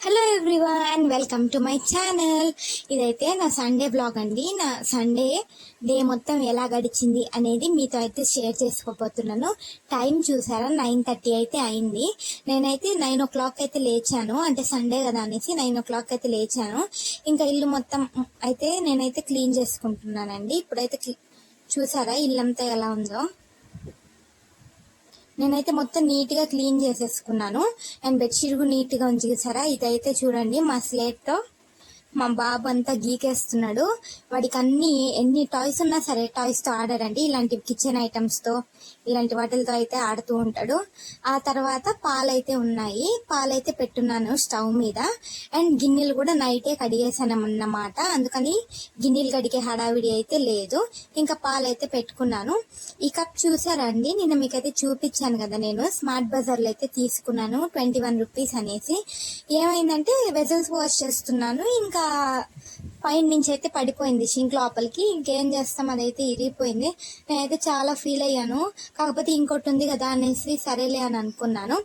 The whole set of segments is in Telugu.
Hello everyone, welcome to my channel. ఇదైతే నా సండే బ్లాగ్ అండి. నా సండే డే మొత్తం ఎలా గడిచింది అనేది మీతో అయితే షేర్ చేసుకోబోతున్నాను. టైం చూసారా, 9:30 అయితే అయింది. నేనైతే 9 o'clock అయితే లేచాను, అంటే సండే కదా అనేసి 9 o'clock అయితే లేచాను. ఇంకా ఇల్లు మొత్తం అయితే నేనైతే క్లీన్ చేసుకుంటున్నానండి. ఇప్పుడైతే చూసారా ఇల్లంతా ఎలా ఉందో. నేనైతే మొత్తం నీట్గా క్లీన్ చేసేసుకున్నాను. అండ్ బెడ్షీట్ కూడా నీట్గా ఉంచేసారా. ఇదైతే చూడండి మా స్లేట్తో మా బాబు అంతా గీకేస్తున్నాడు. వాడికి ఎన్ని టాయ్స్ ఉన్నా సరే టాయ్స్తో ఆడాడండి. ఇలాంటి కిచెన్ ఐటమ్స్తో ఇలాంటి వాటిలతో అయితే ఆడుతూ ఉంటాడు. ఆ తర్వాత పాలైతే ఉన్నాయి, పాలైతే పెట్టున్నాను స్టవ్ మీద. అండ్ గిన్నెలు కూడా నైటే కడిగేసాను అన్నమాట, అందుకని గిన్నెలు కడిగే హడావిడి అయితే లేదు. ఇంకా పాలైతే పెట్టుకున్నాను. ఈ కప్ చూసారా అండి, నిన్న మీకైతే చూపించాను కదా, నేను స్మార్ట్ బజార్లో అయితే తీసుకున్నాను 21 రూపీస్ అనేసి. ఏమైందంటే వెజల్స్ వాష్ చేస్తున్నాను, ఇంకా పైన నుంచి అయితే పడిపోయింది సింక్ లోపలికి. ఇంకేం చేస్తాం, అదైతే ఇరిగిపోయింది. నేనైతే చాలా ఫీల్ అయ్యాను. కాకపోతే ఇంకోటి ఉంది కదా అనేసి సరేలే అని అనుకున్నాను.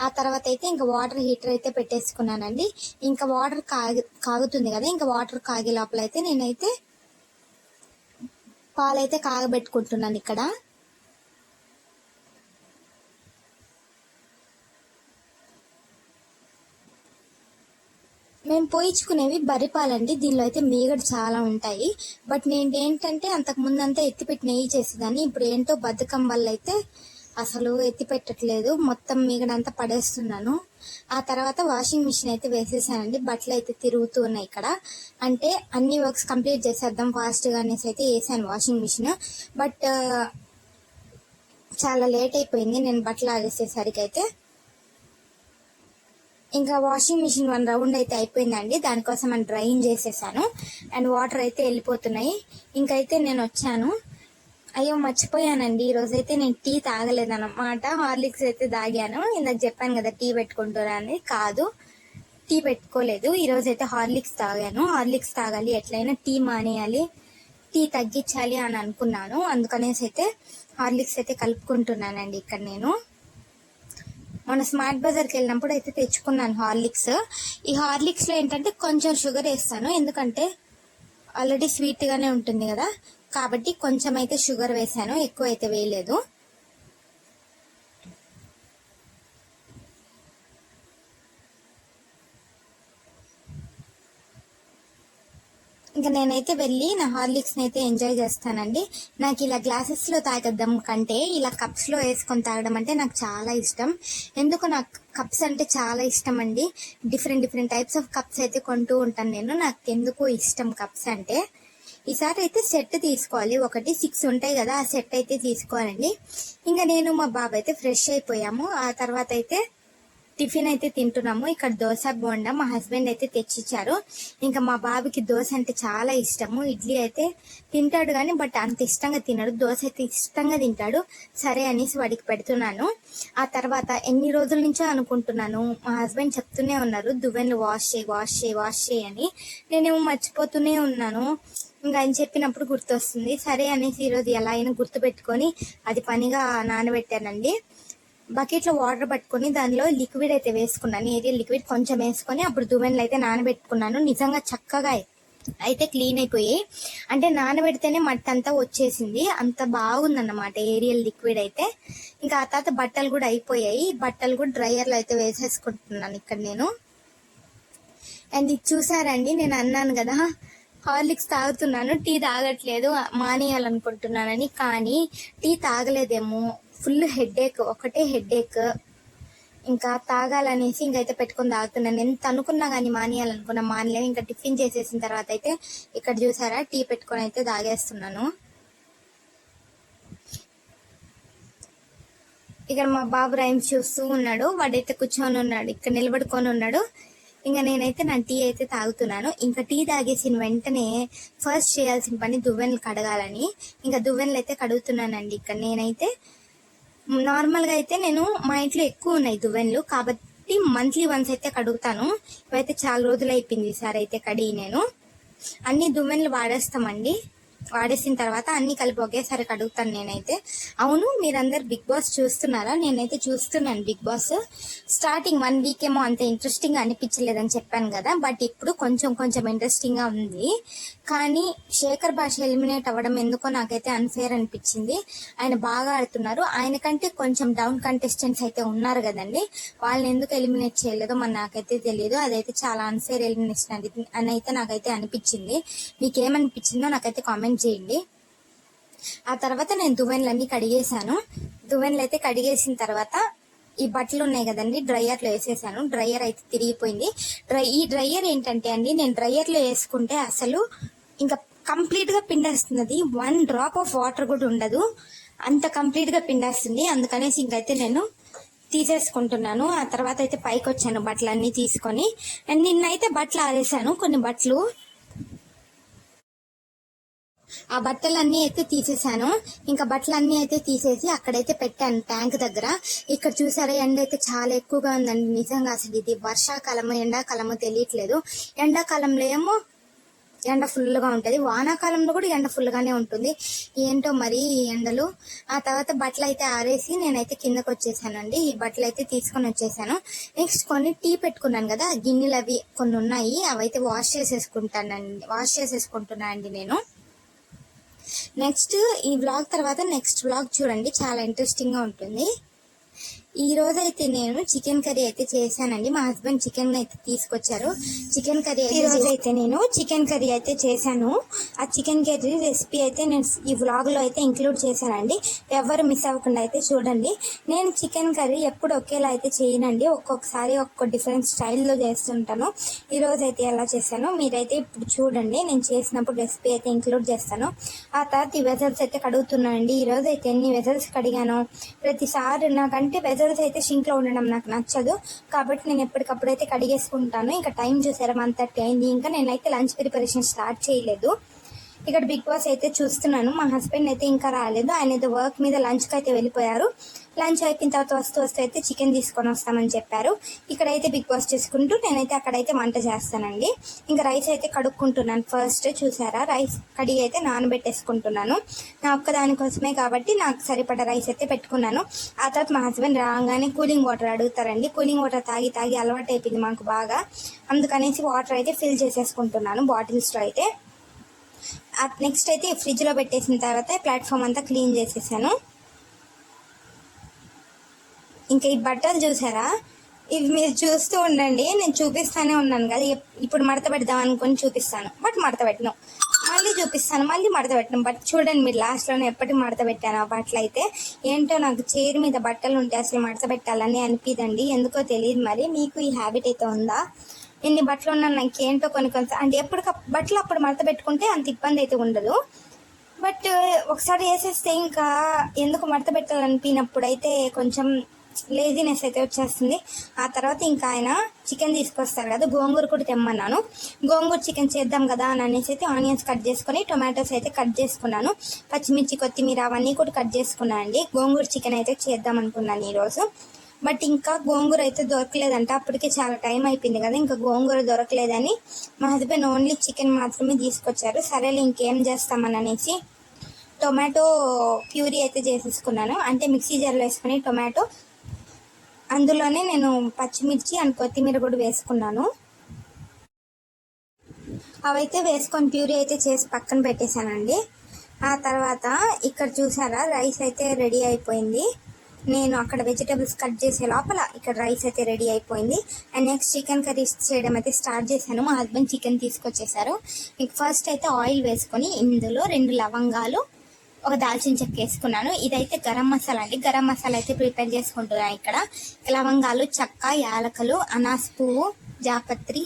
ఆ తర్వాత అయితే ఇంకా వాటర్ హీటర్ అయితే పెట్టేసుకున్నానండి. ఇంకా వాటర్ కాగుతుంది కదా, ఇంకా వాటర్ కాగే లోపల అయితే నేనైతే పాలైతే కాగబెట్టుకుంటున్నాను ఇక్కడ. మేము పోయించుకునేవి బరిపాలండి. దీనిలో అయితే మీగడ చాలా ఉంటాయి. బట్ నేను ఏంటంటే అంతకు ముందు అంతా ఎత్తిపెట్టి నెయ్యి చేసేదాన్ని. ఇప్పుడు ఏంటో బద్ధకం వల్ల అయితే అసలు ఎత్తి పెట్టట్లేదు, మొత్తం మీగడంతా పడేస్తున్నాను. ఆ తర్వాత వాషింగ్ మిషన్ అయితే వేసేసానండి. బట్టలు అయితే తిరుగుతూ ఉన్నాయి ఇక్కడ. అంటే అన్ని వర్క్స్ కంప్లీట్ చేసేద్దాం ఫాస్ట్గా అనేసి అయితే వేసాను వాషింగ్ మిషన్. బట్ చాలా లేట్ అయిపోయింది నేను బట్టలు ఆడేసేసరికి అయితే. ఇంకా వాషింగ్ మిషన్ 1 రౌండ్ అయితే అయిపోయిందండి. దానికోసం నేను డ్రైన్ చేసేసాను. అండ్ వాటర్ అయితే వెళ్ళిపోతున్నాయి. ఇంకైతే నేను వచ్చాను. అయ్యో మర్చిపోయానండి, ఈరోజైతే నేను టీ తాగలేదన్నమాట. హార్లిక్స్ అయితే తాగాను. ఇందాక చెప్పాను కదా టీ పెట్టుకుంటున్నా అని. కాదు, టీ పెట్టుకోలేదు. ఈరోజైతే హార్లిక్స్ తాగాను. హార్లిక్స్ తాగాలి, ఎట్లయినా టీ మానేయాలి, టీ తగ్గించాలి అని అనుకున్నాను. అందుకనేసి అయితే హార్లిక్స్ అయితే కలుపుకుంటున్నానండి ఇక్కడ నేను. మన స్మార్ట్ బజార్కి వెళ్ళినప్పుడు అయితే తెచ్చుకున్నాను హార్లిక్స్. ఈ హార్లిక్స్లో ఏంటంటే కొంచెం షుగర్ వేస్తాను, ఎందుకంటే ఆల్రెడీ స్వీట్గానే ఉంటుంది కదా, కాబట్టి కొంచెం అయితే షుగర్ వేసాను, ఎక్కువ అయితే వేయలేదు. ఇంకా నేనైతే వెళ్ళి నా హార్లిక్స్ని అయితే ఎంజాయ్ చేస్తానండి. నాకు ఇలా గ్లాసెస్లో తాగడం కంటే ఇలా కప్స్లో వేసుకొని తాగడం అంటే నాకు చాలా ఇష్టం. ఎందుకు నాకు కప్స్ అంటే చాలా ఇష్టం అండి. డిఫరెంట్ టైప్స్ ఆఫ్ కప్స్ అయితే కొంటూ ఉంటాను నేను. నాకు ఎందుకు ఇష్టం కప్స్ అంటే. ఈసారి అయితే సెట్ తీసుకోవాలి, ఒకటి 6 ఉంటాయి కదా, ఆ సెట్ అయితే తీసుకోవాలండి. ఇంకా నేను మా బాబు అయితే ఫ్రెష్ అయిపోయాము. ఆ తర్వాత అయితే టిఫిన్ అయితే తింటున్నాము. ఇక్కడ దోశ బోండా మా హస్బెండ్ అయితే తెచ్చిచ్చారు. ఇంకా మా బాబుకి దోశ అంటే చాలా ఇష్టము. ఇడ్లీ అయితే తింటాడు కానీ బట్ అంత ఇష్టంగా తినడు, దోశ అయితే ఇష్టంగా తింటాడు. సరే అనేసి వాడికి పెడుతున్నాను. ఆ తర్వాత ఎన్ని రోజుల నుంచో అనుకుంటున్నాను, మా హస్బెండ్ చెప్తూనే ఉన్నారు దువ్వెనలు వాష్ చేయి అని. నేనేమో మర్చిపోతూనే ఉన్నాను. ఇంకా ఆయన చెప్పినప్పుడు గుర్తొస్తుంది. సరే అనేసి ఈరోజు ఎలా అయినా గుర్తుపెట్టుకొని అది పనిగా నానబెట్టానండి. బకెట్లో వాటర్ పట్టుకొని దానిలో లిక్విడ్ అయితే వేసుకున్నాను, ఏరియల్ లిక్విడ్ కొంచెం వేసుకొని అప్పుడు దువ్వెనలు అయితే నానబెట్టుకున్నాను. నిజంగా చక్కగా అయితే క్లీన్ అయిపోయాయి. అంటే నానబెడితేనే మట్టి అంతా వచ్చేసింది, అంత బాగుందన్నమాట ఏరియల్ లిక్విడ్ అయితే. ఇంకా ఆ తర్వాత బట్టలు కూడా అయిపోయాయి. బట్టలు కూడా డ్రైయర్లో అయితే వేసేసుకుంటున్నాను ఇక్కడ నేను. అండ్ ఇది చూసారండి, నేను అన్నాను కదా హార్లిక్స్ తాగుతున్నాను, టీ తాగట్లేదు, మానేయాలనుకుంటున్నానని. కానీ టీ తాగలేదేమో, ఫుల్ హెడేక్, ఒకటే హెడేక్. ఇంకా తాగాలనేసి ఇంకైతే పెట్టుకొని తాగుతున్నాను. ఎంత అనుకున్నా కానీ మానేయాలనుకున్నా మానలేము. ఇంకా టిఫిన్ చేసేసిన తర్వాత అయితే ఇక్కడ చూసారా టీ పెట్టుకొని అయితే తాగేస్తున్నాను. ఇక్కడ మా బాబు రైమ్స్ చూస్తూ ఉన్నాడు, వాడైతే కూర్చొని ఉన్నాడు, ఇక్కడ నిలబడుకొని ఉన్నాడు. ఇంకా నేనైతే నా టీ అయితే తాగుతున్నాను. ఇంకా టీ తాగేసిన వెంటనే ఫస్ట్ చేయాల్సిన పని దువ్వెనలు కడగాలని. ఇంకా దువ్వెనలు అయితే కడుగుతున్నానండి ఇక్కడ. నేనైతే నార్మల్గా అయితే నేను మా ఇంట్లో ఎక్కువ ఉన్నాయి దువ్వెనలు, కాబట్టి మంత్లీ వన్స్ అయితే కడుగుతాను. ఇవైతే చాలా రోజులు అయిపోయింది ఈసారి అయితే కడిగి. నేను అన్ని దువ్వెనలు వాడేస్తామండి, వాడేసిన తర్వాత అన్ని కలిపి ఒకేసారి కడుగుతాను నేనైతే. అవును, మీరందరు బిగ్ బాస్ చూస్తున్నారా? నేనైతే చూస్తున్నాను బిగ్ బాస్. స్టార్టింగ్ 1 వీక్ ఏమో అంత ఇంట్రెస్టింగ్ గా అనిపించలేదని చెప్పాను కదా, బట్ ఇప్పుడు కొంచెం కొంచెం ఇంట్రెస్టింగ్ గా ఉంది. కానీ శేఖర్ భాష ఎలిమినేట్ అవ్వడం ఎందుకో నాకైతే అన్ఫేర్ అనిపించింది. ఆయన బాగా ఆడుతున్నారు. ఆయన కంటే కొంచెం డౌన్ కంటెస్టెంట్స్ అయితే ఉన్నారు కదండి, వాళ్ళని ఎందుకు ఎలిమినేట్ చేయలేదో మరి నాకైతే తెలియదు. అదైతే చాలా అన్ఫేర్ ఎలిమినేషన్ అని అయితే నాకైతే అనిపించింది. మీకేమనిపించిందో నాకైతే కామెంట్ చేయండి. ఆ తర్వాత నేను దువ్వెనలన్నీ కడిగేశాను. దువ్వెనలు అయితే కడిగేసిన తర్వాత ఈ బట్టలు ఉన్నాయి కదండి, డ్రైయర్ లో వేసేసాను. డ్రైయర్ అయితే తిరిగిపోయింది. ఈ డ్రైయర్ ఏంటంటే అండి, నేను డ్రైయర్ లో వేసుకుంటే అసలు ఇంకా కంప్లీట్ గా పిండేస్తున్నది. 1 డ్రాప్ ఆఫ్ వాటర్ కూడా ఉండదు, అంత కంప్లీట్ గా పిండేస్తుంది. అందుకనేసి ఇంకైతే నేను తీసేసుకుంటున్నాను. ఆ తర్వాత అయితే పైకి వచ్చాను బట్టలన్నీ తీసుకొని. అండ్ నిన్నైతే బట్టలు ఆరేసాను కొన్ని బట్టలు. ఆ బట్టలన్నీ అయితే తీసేసాను. ఇంకా బట్టలన్నీ అయితే తీసేసి అక్కడైతే పెట్టాను ట్యాంక్ దగ్గర. ఇక్కడ చూసారా, ఎండ అయితే చాలా ఎక్కువగా ఉందండి. నిజంగా అసలు ఇది వర్షాకాలమో ఎండాకాలమో తెలియట్లేదు. ఎండాకాలంలో ఏమో ఎండ ఫుల్ గా ఉంటది, వానాకాలంలో కూడా ఎండ ఫుల్ గానే ఉంటుంది. ఏంటో మరి ఈ ఎండలు. ఆ తర్వాత బట్టలు అయితే ఆరేసి నేనైతే కిందకు వచ్చేసానండి. ఈ బట్టలు అయితే తీసుకొని వచ్చేసాను. నెక్స్ట్ కొన్ని టీ పెట్టుకున్నాను కదా, గిన్నెలు అవి కొన్ని ఉన్నాయి, అవైతే వాష్ చేసేసుకుంటున్నా అండి నేను. నెక్స్ట్ ఈ వ్లాగ్ తర్వాత నెక్స్ట్ వ్లాగ్ చూడండి, చాలా ఇంట్రెస్టింగ్ గా ఉంటుంది. ఈ రోజు అయితే నేను చికెన్ కర్రీ అయితే చేశానండి. మా హస్బెండ్ చికెన్ అయితే తీసుకొచ్చారు. చికెన్ కర్రీ అయితే నేను చికెన్ కర్రీ అయితే చేశాను. ఆ చికెన్ కర్రీ రెసిపీ అయితే నేను ఈ వ్లాగ్ లో అయితే ఇంక్లూడ్ చేశానండి. ఎవరు మిస్ అవ్వకుండా అయితే చూడండి. నేను చికెన్ కర్రీ ఎప్పుడు ఒకేలా అయితే చేయనండి, ఒక్కొక్కసారి ఒక్కొక్క డిఫరెంట్ స్టైల్లో చేస్తుంటాను. ఈ రోజు అయితే ఎలా చేశానో మీరైతే ఇప్పుడు చూడండి. నేను చేసినప్పుడు రెసిపీ అయితే ఇంక్లూడ్ చేస్తాను. ఆ తర్వాత ఈ వెజల్స్ అయితే కడుగుతున్నానండి. ఈ రోజు అయితే ఎన్ని వెజల్స్ కడిగాను. ప్రతిసారి నాకంటే వెజల్స్ అయితే షింక్ లో ఉండడం నాకు నచ్చదు, కాబట్టి నేను ఎప్పటికప్పుడు అయితే కడిగేసుకుంటాను. ఇంకా టైం చూసారా 1:30 అయింది. ఇంకా నేనైతే లంచ్ ప్రిపరేషన్ స్టార్ట్ చేయలేదు. ఇక్కడ బిగ్ బాస్ అయితే చూస్తున్నాను. మా హస్బెండ్ అయితే ఇంకా రాలేదు, ఆయన అయితే వర్క్ మీద లంచ్ కి అయితే వెళ్ళిపోయారు. లంచ్ అయిపోయిన తర్వాత వస్తూ అయితే చికెన్ తీసుకొని వస్తామని చెప్పారు. ఇక్కడైతే బిగ్ బాస్ చేసుకుంటూ నేనైతే అక్కడైతే వంట చేస్తానండి. ఇంకా రైస్ అయితే కడుక్కుంటున్నాను. ఫస్ట్ చూసారా, రైస్ కడిగి అయితే నానబెట్టేసుకుంటున్నాను. నా ఒక్క దానికోసమే కాబట్టి నాకు సరిపడా రైస్ అయితే పెట్టుకున్నాను. ఆ తర్వాత మా హస్బెండ్ రాగానే కూలింగ్ వాటర్ అడుగుతారండి. కూలింగ్ వాటర్ తాగి తాగి అలవాటు అయిపోయింది మాకు బాగా, అందుకనేసి వాటర్ అయితే ఫిల్ చేసేసుకుంటున్నాను బాటిల్స్ లో అయితే. నెక్స్ట్ అయితే ఫ్రిడ్జ్ లో పెట్టేసిన తర్వాత ప్లాట్ఫామ్ అంతా క్లీన్ చేసేసాను. ఇంకా ఈ బట్టలు చూసారా, ఇవి మీరు చూస్తూ ఉండండి. నేను చూపిస్తానే ఉన్నాను కదా, ఇప్పుడు మడత పెడదాం అనుకుని చూపిస్తాను, బట్ మడత పెట్టను. మళ్ళీ చూపిస్తాను, మళ్ళీ మడత పెట్టను. బట్ చూడండి మీరు లాస్ట్ లోనే ఎప్పటికి మడత పెట్టాను ఆ బట్టలు అయితే. ఏంటో నాకు చైర్ మీద బట్టలు ఉంటే అసలు మడత పెట్టాలని అనిపిదండి, ఎందుకో తెలియదు. మరి మీకు ఈ హ్యాబిట్ అయితే ఉందా? ఎన్ని బట్టలు ఉన్నా నాకు ఏంటో కొన్ని అంటే బట్టలు అప్పుడు మడత పెట్టుకుంటే అంత ఇబ్బంది అయితే ఉండదు, బట్ ఒకసారి వేసేస్తే ఇంకా ఎందుకు మడత పెట్టాలనిపినప్పుడు అయితే కొంచెం లేజినెస్ అయితే వచ్చేస్తుంది. ఆ తర్వాత ఇంకా ఆయన చికెన్ తీసుకొస్తారు కదా, గోంగూర కూడా తెమ్మన్నాను. గోంగూర చికెన్ చేద్దాం కదా అని అనేసి అయితే ఆనియన్స్ కట్ చేసుకొని టొమాటోస్ అయితే కట్ చేసుకున్నాను. పచ్చిమిర్చి కొత్తిమీర అవన్నీ కూడా కట్ చేసుకున్నాను అండి. గోంగూర చికెన్ అయితే చేద్దాం అనుకున్నాను ఈరోజు. బట్ ఇంకా గోంగూర అయితే దొరకలేదంట, అప్పటికే చాలా టైం అయిపోయింది కదా, ఇంకా గోంగూర దొరకలేదని మా హస్బెండ్ ఓన్లీ చికెన్ మాత్రమే తీసుకొచ్చారు. సరేలే ఇంకేం చేస్తామని అనేసి టొమాటో ప్యూరీ అయితే చేసేసుకున్నాను. అంటే మిక్సీ జార్లో వేసుకుని టొమాటో, అందులోనే నేను పచ్చిమిర్చి అండ్ కొత్తిమీర కూడా వేసుకున్నాను. అవైతే వేసుకొని ప్యూరీ అయితే చేసి పక్కన పెట్టేశానండి. ఆ తర్వాత ఇక్కడ చూసారా, రైస్ అయితే రెడీ అయిపోయింది. నేను అక్కడ వెజిటబుల్స్ కట్ చేసే లోపల ఇక్కడ రైస్ అయితే రెడీ అయిపోయింది. అండ్ నెక్స్ట్ చికెన్ కర్రీ చేయడం అయితే స్టార్ట్ చేశాను. మా హస్బెండ్ చికెన్ తీసుకొచ్చేసారు. మీకు ఫస్ట్ అయితే ఆయిల్ వేసుకొని ఇందులో 2 లవంగాలు, ఒక దాల్చిన చెక్క వేసుకున్నాను. ఇదైతే గరం మసాలా అండి. గరం మసాలా అయితే ప్రిపేర్ చేసుకుంటున్నాను. ఇక్కడ లవంగాలు, చెక్క, యాలకలు, అనాస్ పువ్వు, జాపత్రి,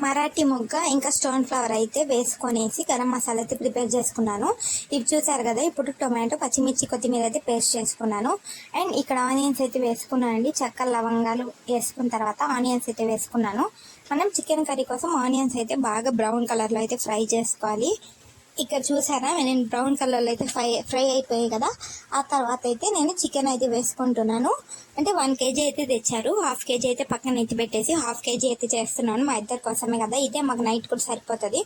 మరాఠీ మొగ్గ, ఇంకా స్టోన్ ఫ్లవర్ అయితే వేసుకొనేసి గరం మసాలా అయితే ప్రిపేర్ చేసుకున్నాను. ఇవి చూసారు కదా. ఇప్పుడు టొమాటో, పచ్చిమిర్చి, కొత్తిమీర అయితే పేస్ట్ చేసుకున్నాను. అండ్ ఇక్కడ ఆనియన్స్ అయితే వేసుకున్నానండి. చెక్క, లవంగాలు వేసుకున్న తర్వాత ఆనియన్స్ అయితే వేసుకున్నాను. మనం చికెన్ కర్రీ కోసం ఆనియన్స్ అయితే బాగా బ్రౌన్ కలర్ లో అయితే ఫ్రై చేసుకోవాలి. ఇక్కడ చూసారా నేను బ్రౌన్ కలర్లో అయితే ఫ్రై అయిపోయాయి కదా. ఆ తర్వాత అయితే నేను చికెన్ అయితే వేసుకుంటున్నాను. అంటే 1 kg అయితే తెచ్చారు, 1/2 kg అయితే పక్కన ఎత్తి పెట్టేసి 1/2 kg అయితే చేస్తున్నాను. మా ఇద్దరి కోసమే కదా, ఇదే మాకు నైట్ కూడా సరిపోతుంది.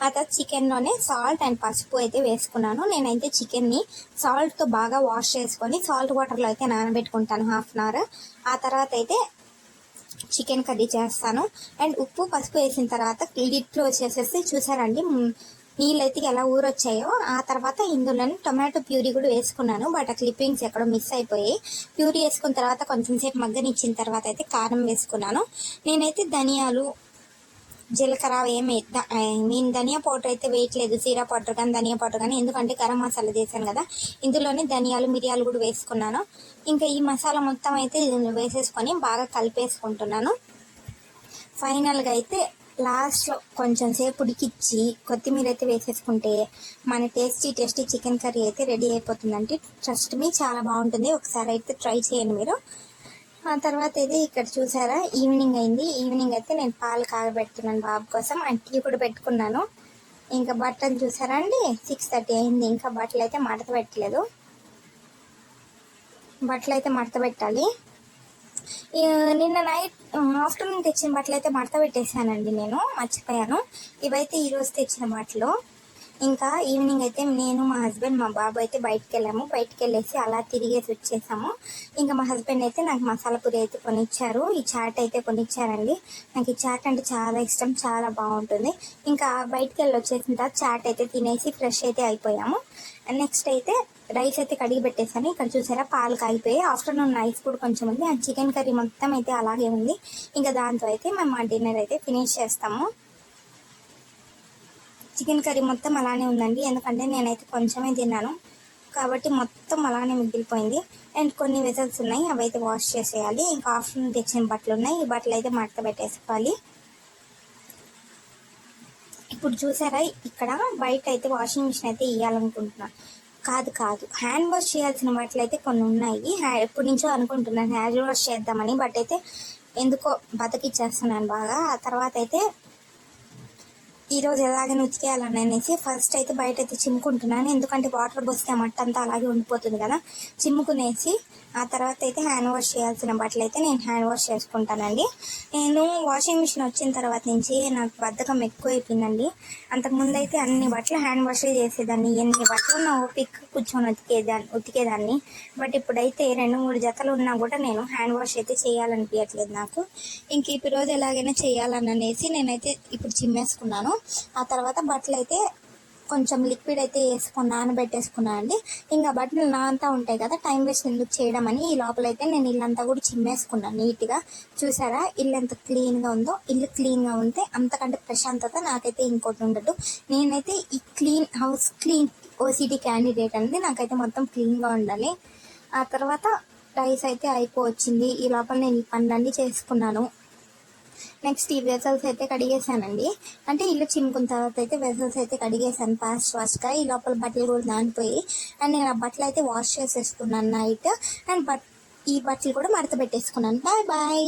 ఆ తర్వాత చికెన్లోనే సాల్ట్ అండ్ పసుపు అయితే వేసుకున్నాను. నేనైతే చికెన్ని సాల్ట్తో బాగా వాష్ చేసుకొని సాల్ట్ వాటర్లో అయితే నానబెట్టుకుంటాను 1/2 అవర్. ఆ తర్వాత అయితే చికెన్ కర్రీ చేస్తాను. అండ్ ఉప్పు పసుపు వేసిన తర్వాత లిడ్ క్లోజ్ చేసేసి చూసారండి నీళ్ళైతే ఎలా ఊరొచ్చాయో. ఆ తర్వాత ఇందులో టొమాటో ప్యూరీ కూడా వేసుకున్నాను, బట్ ఆ క్లిప్పింగ్స్ ఎక్కడో మిస్ అయిపోయాయి. ప్యూరీ వేసుకున్న తర్వాత కొంచెం సేపు మగ్గనిచ్చిన తర్వాత అయితే కారం వేసుకున్నాను. నేనైతే ధనియాలు జీలకర్ర నేను ధనియా పౌడర్ అయితే వేయట్లేదు, జీరా పౌడర్ కానీ ధనియా పౌడర్ కానీ, ఎందుకంటే గరం మసాలా చేశాను కదా. ఇందులోనే ధనియాలు మిరియాలు కూడా వేసుకున్నాను. ఇంకా ఈ మసాలా మొత్తం అయితే వేసేసుకొని బాగా కలిపేసుకుంటున్నాను. ఫైనల్గా అయితే లాస్ట్లో కొంచెం సేపు ఉడికిచ్చి కొత్తిమీర అయితే వేసేసుకుంటే మన టేస్టీ చికెన్ కర్రీ అయితే రెడీ అయిపోతుందండి. ట్రస్ట్ మీ, చాలా బాగుంటుంది. ఒకసారి అయితే ట్రై చేయండి మీరు. ఆ తర్వాత అయితే ఇక్కడ చూసారా ఈవినింగ్ అయింది. ఈవినింగ్ అయితే నేను పాలు కాగబెడుతున్నాను బాబు కోసం, అండ్ టీ కూడా పెట్టుకున్నాను. ఇంకా బట్టలు చూసారా అండి 6:30 అయింది, ఇంకా బట్టలు అయితే మడత పెట్టలేదు. బట్టలు అయితే మడత పెట్టాలి. నిన్న నైట్ ఆఫ్టర్నూన్ తెచ్చిన బట్టలు అయితే మడత పెట్టేశానండి, నేను మర్చిపోయాను. ఇవైతే ఈరోజు తెచ్చిన బట్టలు. ఇంకా ఈవినింగ్ అయితే నేను మా హస్బెండ్ మా బాబు అయితే బయటికి వెళ్ళేసి అలా తిరిగేసి వచ్చేసాము. ఇంకా మా హస్బెండ్ అయితే నాకు మసాలా పూరి అయితే కొనిచ్చారు, ఈ చాట్ అయితే కొనిచ్చారండి. నాకు ఈ చాట్ అంటే చాలా ఇష్టం, చాలా బాగుంటుంది. ఇంకా బయటికి వెళ్ళి వచ్చేసిన తర్వాత చాట్ అయితే తినేసి ఫ్రెష్ అయితే అయిపోయాము. నెక్స్ట్ అయితే రైస్ అయితే కడిగి పెట్టేసాను. ఇక్కడ చూసారా పాలు కాగిపోయి, ఆఫ్టర్నూన్ రైస్ కూడా కొంచెం ఉంది, అండ్ చికెన్ కర్రీ మొత్తం అయితే అలాగే ఉంది. ఇంకా దాంతో అయితే మేము మా డిన్నర్ అయితే ఫినిష్ చేస్తాము. చికెన్ కర్రీ మొత్తం అలానే ఉందండి, ఎందుకంటే నేనైతే కొంచెమే తిన్నాను కాబట్టి మొత్తం అలానే మిగిలిపోయింది. అండ్ కొన్ని వెసల్స్ ఉన్నాయి, అవి అయితే వాష్ చేసేయాలి. ఇంకా ఆఫ్టర్నూన్ తెచ్చిన బట్టలు ఉన్నాయి, ఈ బట్టలు అయితే మడత పెట్టేసుకోవాలి. ఇప్పుడు చూసారా ఇక్కడ బయట అయితే వాషింగ్ మిషన్ అయితే ఇవ్వాలనుకుంటున్నాను. కాదు హ్యాండ్ వాష్ చేయాల్సిన బట్టలు అయితే కొన్ని ఉన్నాయి. ఎప్పటి నుంచో అనుకుంటున్నాను హ్యాండ్ వాష్ చేద్దామని, బట్ అయితే ఎందుకో బతికిచ్చేస్తున్నాను బాగా. ఆ తర్వాత అయితే ఈరోజు ఎలాగైనా ఉతికేయాలని అనేసి ఫస్ట్ అయితే బయట అయితే చిమ్ముకుంటున్నాను, ఎందుకంటే వాటర్ పోస్తే మట్టి అంతా అలాగే ఉండిపోతుంది కదా. చిమ్ముకునేసి ఆ తర్వాత అయితే హ్యాండ్ వాష్ చేయాల్సిన బట్టలు అయితే నేను హ్యాండ్ వాష్ చేసుకుంటానండి. నేను వాషింగ్ మిషన్ వచ్చిన తర్వాత నుంచి నాకు బద్ధకం ఎక్కువైపోయిందండి. అంతకుముందు అయితే అన్ని బట్టలు హ్యాండ్ వాషే చేసేదాన్ని, ఎన్ని బట్టలు నా ఓపిక కూర్చొని ఉతికేదాన్ని. బట్ ఇప్పుడైతే 2-3 జతలు ఉన్నా కూడా నేను హ్యాండ్ వాష్ అయితే చేయాలనిపించట్లేదు నాకు. ఇంక ఇప్పుడు రోజు ఎలాగైనా చేయాలని అనేసి నేనైతే ఇప్పుడు చిమ్మేసుకున్నాను. ఆ తర్వాత బట్టలు అయితే కొంచెం లిక్విడ్ అయితే వేసుకొని నానబెట్టేసుకున్నాను అండి. ఇంకా బట్టలు నాంతా ఉంటాయి కదా, టైం వేస్ట్ ఎందుకు చేయడం అని ఈ లోపలైతే నేను ఇల్లంతా కూడా చిమ్మేసుకున్నాను నీట్గా. చూసారా ఇల్లు ఎంత క్లీన్గా ఉందో. ఇల్లు క్లీన్గా ఉంటే అంతకంటే ప్రశాంతత నాకైతే ఇంకోటి ఉండదు. నేనైతే ఈ క్లీన్ ఓసిటీ క్యాండిడేట్ అండి, నాకైతే మొత్తం క్లీన్గా ఉండాలి. ఆ తర్వాత రైస్ అయితే అయిపోవచ్చింది, ఈ లోపల నేను ఈ పనులన్నీ చేసుకున్నాను. నెక్స్ట్ ఈ వెసల్స్ అయితే కడిగేసానండి, అంటే ఇల్లు చిమ్ముకున్న తర్వాత అయితే వెసల్స్ అయితే కడిగేసాను ఫాస్ట్గా. ఈ లోపల బట్టలు కూడా నానిపోయి, అండ్ నేను ఆ బట్టలు అయితే వాష్ చేసేసుకున్నాను నైట్. అండ్ ఈ బట్టలు కూడా మడత పెట్టేసుకున్నాను. బాయ్.